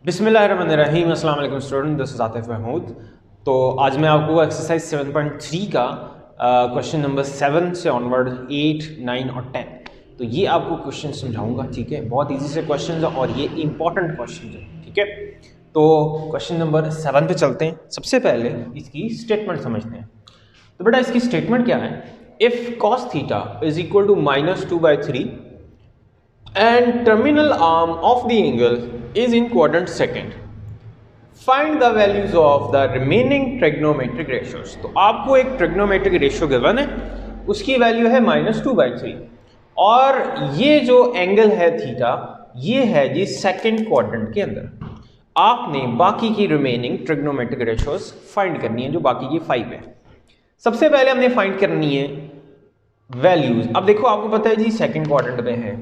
बिस्मिल्लाहिर्रहमानिर्रहीम। अस्सलाम वालेकुम student, this is Atif Mahmood. तो आज मैं आपको एक्सरसाइज 7.3 का क्वेश्चन नंबर 7 से ऑनवर्ड 8, 9 और 10 तो ये आपको क्वेश्चन समझाऊंगा। ठीक है, बहुत इजी से क्वेश्चन है और ये इंपॉर्टेंट क्वेश्चन है। ठीक है, तो क्वेश्चन नंबर 7 पे चलते हैं। सबसे पहले इसकी स्टेटमेंट समझते हैं। तो बेटा इसकी स्टेटमेंट क्या है? If cos theta is equal to -2/3 and terminal arm of the angle is in quadrant second, find the values of the remaining trigonometric ratios। तो आपको एक ट्रिग्नोमेट्रिक रेशियो गिवन है, उसकी वैल्यू है -2/3 और ये जो एंगल है थीटा ये है जी सेकंड क्वाड्रेंट के अंदर। आपने बाकी की रिमेनिंग ट्रिग्नोमेट्रिक रेशियोज फाइंड करनी है जो बाकी की 5 है। सबसे पहले हमने फाइंड करनी है वैल्यूज। अब देखो आपको पता है जी सेकंड क्वाड्रेंट में है,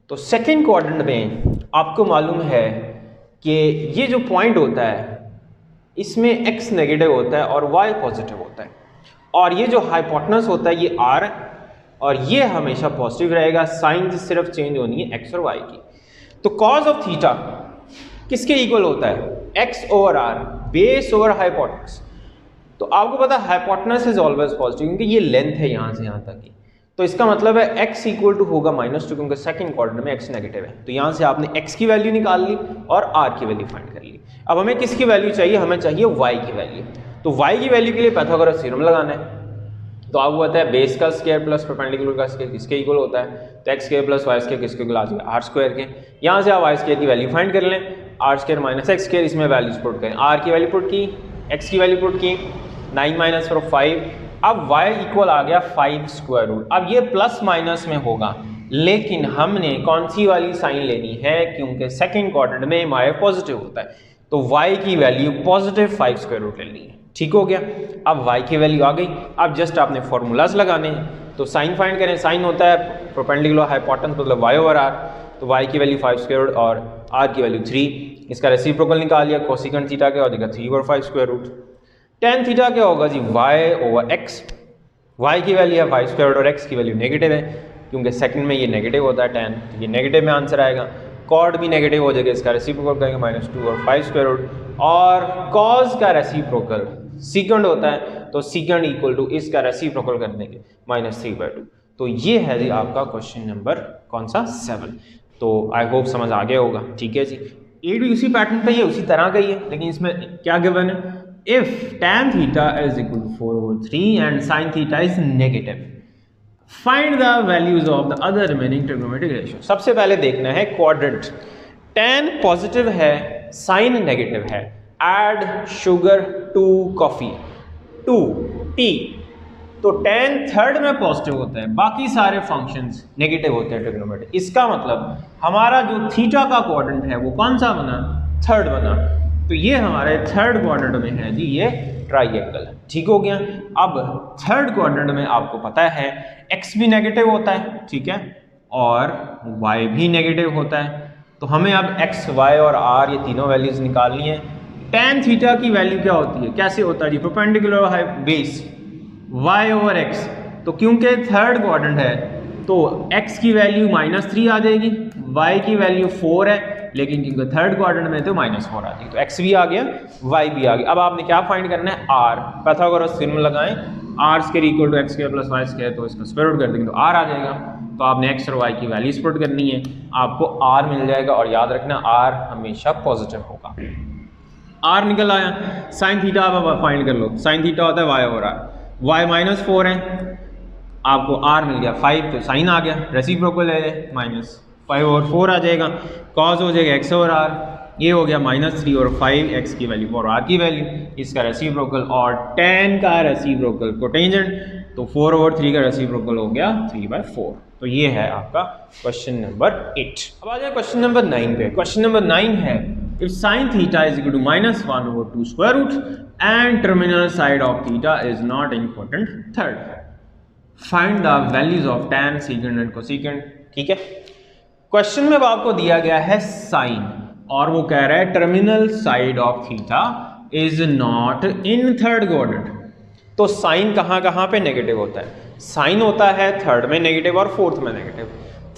तो सेकंड क्वाड्रेंट में आपको मालूम है कि ये जो पॉइंट होता है इसमें x नेगेटिव होता है और y पॉजिटिव होता है, और ये जो हाइपोटेनस होता है ये r और ये हमेशा पॉजिटिव रहेगा। साइन सिर्फ चेंज होनी है x और y की। तो कॉस ऑफ थीटा किसके इक्वल होता है? x over r base over hypotenuse. तो आपको पता है हाइपोटेनस इज ऑलवेज पॉजिटिव क्योंकि ये लेंथ है यहाँ से यहाँ तक की। तो इसका मतलब है x इक्वल टू होगा -2 क्योंकि सेकंड क्वाड्रेंट में x नेगेटिव है। तो यहाँ से आपने x की वैल्यू निकाल ली और r की वैल्यू फाइंड कर ली। अब हमें किसकी वैल्यू चाहिए? हमें चाहिए y की वैल्यू। तो y की वैल्यू के लिए पाइथागोरस थ्योरम लगाना है। तो आपको पता है बेस का स्क्वायर प्लस परपेंडिकुलर का स्क्वायर किसके इक्वल होता है? तो x square plus y square किसके इक्वल आ जाएगा? r स्क्वायर के। यहाँ से आप y स्क्वायर की वैल्यू फाइंड कर लें, r square minus x square, इसमें वैल्यूज पुट करें। r की वैल्यू पुट की, x की वैल्यू पुट की, 9 माइनस 5। अब y इक्वल आ गया 5 स्क्वायर रूट। अब ये प्लस माइनस में होगा लेकिन हमने कौन सी वाली साइन लेनी है? क्योंकि सेकंड क्वाड्रेंट में y पॉजिटिव होता है तो y की वैल्यू पॉजिटिव 5 स्क्वायर रूट लेनी है। ठीक हो गया। अब y की वैल्यू आ गई। अब जस्ट आपने फॉर्मूलाज लगाने हैं। तो साइन फाइंड करें। साइन होता है परपेंडिकुलर हाइपोटेनस मतलब y ओवर r। तो y की वैल्यू 5 स्क्वायर रूट और r की वैल्यू 3। इसका रेसिप्रोकल निकाल लिया, कोसेकेंट थीटा क्या हो जाएगा? 3 over 5 square root. tan theta क्या होगा जी? y over x। y की वैल्यू है 5 स्क्वायर रूट और x की वैल्यू नेगेटिव है क्योंकि सेकंड में ये नेगेटिव होता है tan, तो ये नेगेटिव में आंसर आएगा। कॉड भी नेगेटिव हो जाएगा, इसका रेसिप्रोकल करेंगे -2 और 5 स्क्वायर रूट। और cos का रेसिप्रोकल सीकेंड होता है तो सीकेंड इक्वल टू इसका रेसिप्रोकल कर देंगे -3/2। तो ये है जी आपका क्वेश्चन नंबर कौन सा? 7। तो आई होप समझ आ गया होगा। ठीक है जी, ये भी उसी पैटर्न पे ही है, उसी तरह का ही है, लेकिन इसमें क्या गिवन है? If tan theta is equal to 4/3 and sin theta is negative, find the values of the other remaining trigonometric ratio। सबसे पहले देखना है क्वाड्रेंट। tan पॉजिटिव है, sin नेगेटिव है। Add sugar to coffee, 2 t। तो tan third में positive होता है, बाकी सारे फंक्शंस नेगेटिव होते हैं ट्रिग्नोमेट्रिक। इसका मतलब हमारा जो थीटा का क्वाड्रेंट है वो कौन सा बना? थर्ड बना। तो ये हमारे थर्ड क्वाड्रेंट में है जी ये ट्राइएंगल। ठीक हो गया। अब थर्ड क्वाड्रेंट में आपको पता है x भी नेगेटिव होता है, ठीक है, और y भी नेगेटिव होता है। तो हमें अब x, y और r ये तीनों वैल्यूज निकालनी है। tan थीटा की वैल्यू क्या होती है? कैसे होता है जी? Perpendicular base y over x। तो क्योंकि थर्ड क्वाड्रेंट है तो x की वैल्यू -3 आ जाएगी, y की वैल्यू 4 है, लेकिन क्योंकि थर्ड क्वाड्रेंट में तो -4 आती है तो x भी आ गया, y भी आ गया। अब आपने क्या फाइंड करना है? r। पाइथागोरस थ्योरम लगाएं, r square equal to x square plus y square, तो इसका स्क्वायर रूट कर देंगे तो r आ जाएगा। तो आपने x और y की वैल्यूज पुट करनी है, आपको r मिल जाएगा। और याद रखना r हमेशा पॉजिटिव होगा। r निकल आया। साइन थीटा आप फाइंड कर लो। साइन थीटा होता है y ओवर r। y -4 है, आपको r मिल गया 5 तो साइन आ गया, रेसिप्रोकल है -5 और 4 आ जाएगा। कॉस हो जाएगा x ओवर r, ये हो गया -3 और 5 x की वैल्यू और r की वैल्यू, इसका रेसिप्रोकल। और tan का रेसिप्रोकल कोटेंजेंट, तो 4 ओवर 3 का रेसिप्रोकल हो गया 3/4। तो ये है आपका क्वेश्चन नंबर 8। अब आ जाए क्वेश्चन नंबर 9 पे। क्वेश्चन नंबर 9 है if sin theta is equal to -1/2 square root and terminal side of theta is not in quadrant third, find the values of tan, second and cosecant. ठीक है, question में आपको दिया गया है sign और वो कह रहा है terminal side of theta is not in third quadrant. तो साइन कहाँ कहाँ पे नेगेटिव होता है? साइन होता है थर्ड में नेगेटिव और फोर्थ में नेगेटिव।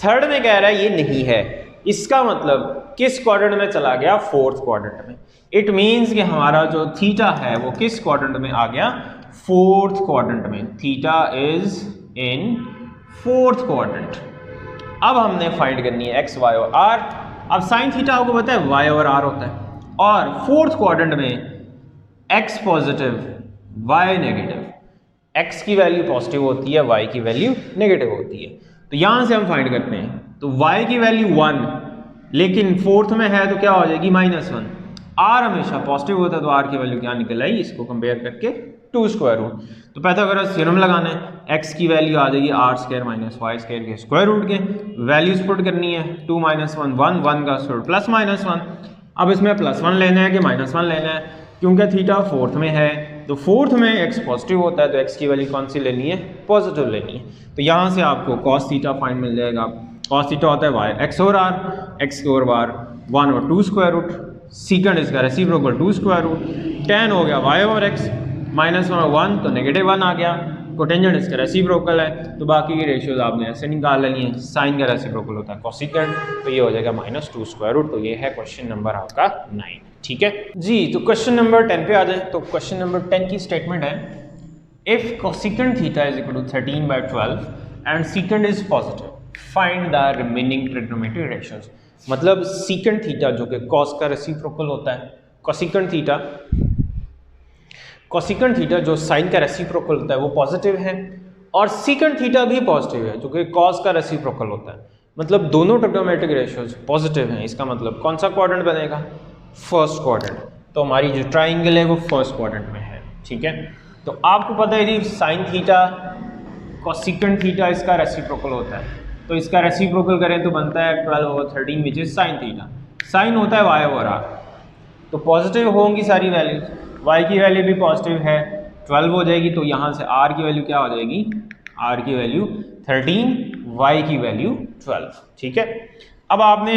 थर्ड में कह रहा है ये नहीं है, इसका मतलब किस क्वाड्रेंट में चला गया, फोर्थ क्वाड्रेंट में। इट मींस कि हमारा जो थीटा है वो किस क्वाड्रेंट में आ गया, फोर्थ क्वाड्रेंट में। Theta is in fourth quadrant. अब हमने फाइंड करनी है एक्स वाई और आर। अब साइन थीटा आपको पता है वाई और आर होता है, और फोर्थ क्वाड्रेंट में x positive y negative, x की वैल्यू पॉजिटिव होती है, वाई की वैल्यू नेगेटिव होती है। तो यहां से हम फाइंड करते हैं, तो वाई की वैल्यू 1 लेकिन फोर्थ में है तो क्या हो जाएगी -1। आर हमेशा पॉजिटिव होता है तो आर की वैल्यू क्या निकल आई, इसको कंपेयर करके 2 स्क्वायर रूट। तो पाइथागोरस थ्योरम लगाना है, एक्स की वैल्यू आ जाएगी r² - y² के स्क्वायर रूट के, वैल्यूज पुट करनी है 2 - 1 1 1 का स्क्वायर प्लस -1। अब इसमें +1 लेना है कि -1 लेना है, क्योंकि थीटा फोर्थ में है तो फोर्थ में एक्स पॉजिटिव होता है तो एक्स की वैल्यू कौन सी लेनी है, पॉजिटिव लेनी है। तो यहाँ से आपको cos थीटा फाइंड मिल जाएगा। cos थीटा होता है Y X over R, X over bar 1 और 2 स्क्वायर रूट, सीकेंड इसका रेसिप्रोकल 2 स्क्वायर रूट, tan हो गया वाई ओवर एक्स, -1 और 1 तो -1 आ गया, कोटेंजेंट इसका रेसिप्रोकल है तो बाकी की रेशियोज आपने ऐसे निकाल लेनी है। साइन का रेसिप्रोकल होता है कोसिकेंड, तो ये हो जाएगा -2 स्क्वायर रूट। तो ये है क्वेश्चन नंबर आपका 9। ठीक है जी, तो क्वेश्चन नंबर 10 पे आ जाए। तो क्वेश्चन नंबर 10 की स्टेटमेंट है, if cosecant theta is equal to 13/12 and secant is positive, find the remaining trigonometric ratios. मतलब सीकेंड थीटा जो कि कॉस का रेसिप्रोकल होता है, कोसिकेंड थीटा जो साइन का रेसिप्रोकल होता है वो पॉजिटिव है, और सीकेंड थीटा भी पॉजिटिव है जो कि कॉस का रेसिप्रोकल होता है। मतलब दोनों ट्रिग्नोमेट्रिक रेशियोज पॉजिटिव हैं। इसका मतलब कौन सा क्वाड्रेंट बनेगा, फर्स्ट क्वाड्रेंट। तो हमारी जो ट्राइंगल है वो फर्स्ट क्वाड्रेंट में है। ठीक है, तो आपको पता है जी साइन थीटा कोसिकेंड थीटा इसका रेसिप्रोकल होता है, तो इसका रेसिप्रोकल करें तो बनता है 12/13 which is sine theta. Sine होता है वाई ओवर आर, तो पॉजिटिव होंगी सारी वैल्यूज, y की वैल्यू भी पॉजिटिव है 12 हो जाएगी, तो यहाँ से r की वैल्यू क्या हो जाएगी, r की वैल्यू 13, y की वैल्यू 12। ठीक है, अब आपने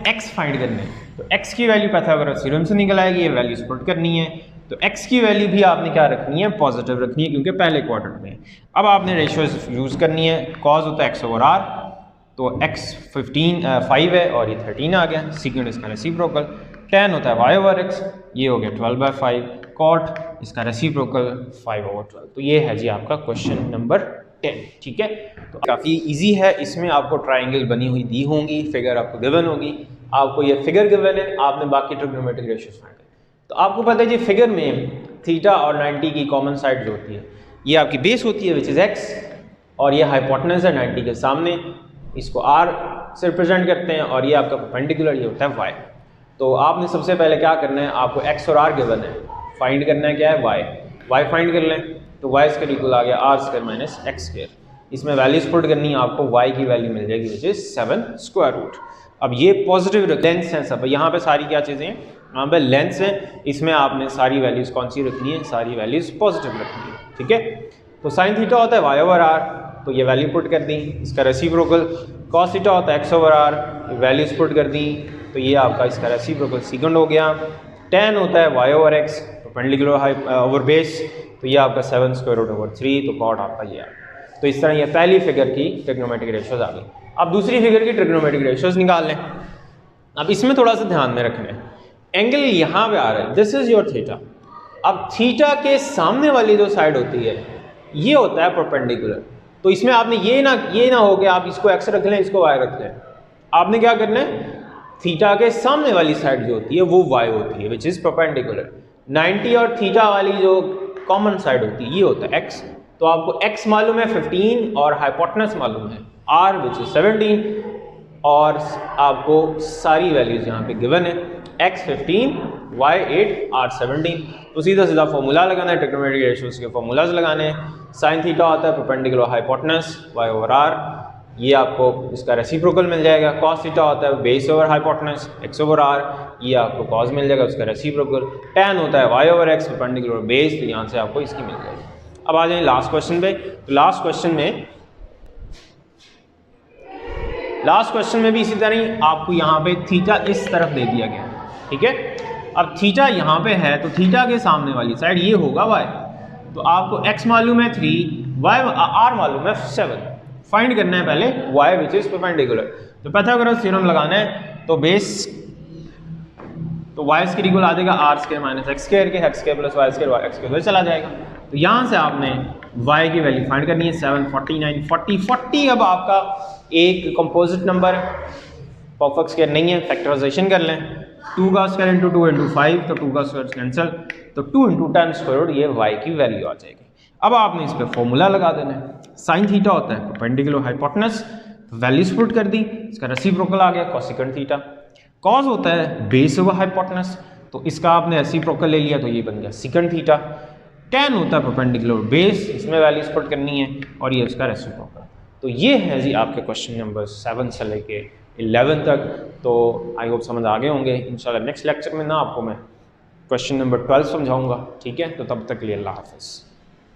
x फाइंड करना है, तो x की वैल्यू पाइथागोरस थ्योरम से निकल आएगी, ये वैल्यू पुट करनी है। तो x की वैल्यू भी आपने क्या रखनी है, पॉजिटिव रखनी है, क्योंकि पहले क्वाड्रेंट में। अब आपने रेशियोज यूज करनी है, cos होता है x ओवर r, तो x 5 है और ये 13 आ गया, सीकेंड इसका रेसिप्रोकल, tan होता है y ओवर x, ये हो गया 12/5, cot इसका रेसिप्रोकल 5/12। तो ये है जी आपका क्वेश्चन नंबर 10। ठीक है, तो काफ़ी इजी है, इसमें आपको ट्राइंगल बनी हुई दी होंगी, फिगर आपको गिवन होगी, आपको ये फिगर गिवन है, आपने बाकी ट्रिग्नोमेट्रिक रेशियोज फाइंड करने। तो आपको पता है जी फिगर में थीटा और 90 की कॉमन साइड जो होती है, ये आपकी बेस होती है विच इज़ x, और ये हाइपोटेनस है 90 के सामने, इसको r से रिप्रेजेंट करते हैं, और ये आपका परपेंडिकुलर ये होता है y। तो आपने सबसे पहले क्या करना है, आपको x और r गिवन है, फाइंड करना है क्या है y फाइंड कर लें, तो y स्क्वायर इक्वल आ गया r² - x²। इसमें वैल्यूज पुट करनी है आपको, y की वैल्यू मिल जाएगी विच इज 7 स्क्वायर रूट। अब ये पॉजिटिव लेंथ है सब, यहाँ पे सारी क्या चीज़ें हैं, यहाँ पे लेंथ है, इसमें आपने सारी वैल्यूज कौन सी रखनी है, सारी वैल्यूज पॉजिटिव रखनी है। ठीक है, तो साइन थीटा होता है y ओवर r, तो ये वैल्यू पुट कर दी, इसका रेसिप्रोकल cos थीटा होता है x over r, values put कर दी, तो ये आपका इसका रेसिप्रोकल सीकेंड हो गया। tan होता है y over x, perpendicular over base, तो ये आपका 7 स्क्वायर रूट ओवर 3, तो cot आपका ये आ गया। तो इस तरह ये पहली फिगर की ट्रिग्नोमेट्रिक रेशियोज आ गई। अब दूसरी फिगर की ट्रिग्नोमेट्रिक रेशियोज निकाल लें। अब इसमें थोड़ा सा ध्यान में रखना है, एंगल यहाँ पे आ रहा है, दिस इज योर थीटा। अब थीटा के सामने वाली जो साइड होती है ये होता है परपेंडिकुलर, तो इसमें आपने ये ना हो कि आप इसको x रख लें, इसको y रख लें। आपने क्या करना है, थीटा के सामने वाली साइड जो होती है वो y होती है विच इज परपेंडिकुलर। 90 और थीटा वाली जो कॉमन साइड होती है ये होता है x, तो आपको x मालूम है 15 और हाइपोटेनस मालूम है r विच इज 17, और आपको सारी वैल्यूज यहाँ पे गिवन है, x 15, y 8, r 17। तो सीधा सीधा फॉर्मूला लगाना है, ट्रिग्नोमेट्रिक रेशियोज के फॉर्मूलाज लगाने हैं। साइन थीटा होता है perpendicular hypotenuse y over r, ये आपको इसका रेसिप्रोकल मिल जाएगा। cos थीटा होता है base over hypotenuse x over r, ये आपको cos मिल जाएगा उसका रेसिप्रोकल। tan होता है y over x perpendicular base, तो यहाँ से आपको इसकी मिल जाएगी। अब आ जाए लास्ट क्वेश्चन पे। तो लास्ट क्वेश्चन में भी इसी तरह ही आपको यहाँ पे थीटा इस तरफ दे दिया गया है। ठीक है, अब थीटा यहाँ पे है तो थीटा के सामने वाली साइड ये होगा y, तो आपको x मालूम है 3, r मालूम है 7, फाइंड करना है पहले y विच इज परपेंडिकुलर। तो पाइथागोरस थ्योरम लगाना है, तो बेस तो वाई स्क्वायर इक्वल आ जाएगा R square minus X square के, X square plus Y square X square चला जाएगा। तो यहाँ से आपने y की वैल्यू फाइंड करनी है 7, 49, 40, 40 अब आपका एक कंपोजिट नंबर परफेक्ट स्क्वायर नहीं है, फैक्टराइजेशन कर लें 2 का स्क्वायर इंटू 2 इंटू 5 तो 2 का स्क्वायर कैंसिल, तो 2 इंटू 10 स्क्वायर ये y की वैल्यू आ जाएगी। अब आपने इस पर फॉर्मूला लगा देना है, साइन थीटा होता है परपेंडिकुलर हाइपोटेनस, वैल्यूज पुट कर दी, इसका रेसिप्रोकल आ गया कोसेकेंट थीटा, कॉस होता है बेस ओवर हाइपोटेनस तो इसका आपने रेसिप्रोकल ले लिया तो ये बन गया सेकंड थीटा, टैन होता है परपेंडिकुलर बेस, इसमें वैल्यूज पुट करनी है और ये इसका रेसिप्रोकल। तो ये है जी आपके क्वेश्चन नंबर 7 से लेके 11 तक। तो आई होप समझ आ गए होंगे। इंशाल्लाह नेक्स्ट लेक्चर में ना आपको मैं क्वेश्चन नंबर 12 समझाऊंगा, ठीक है। तो तब तक के लिए अल्लाह हाफिज़।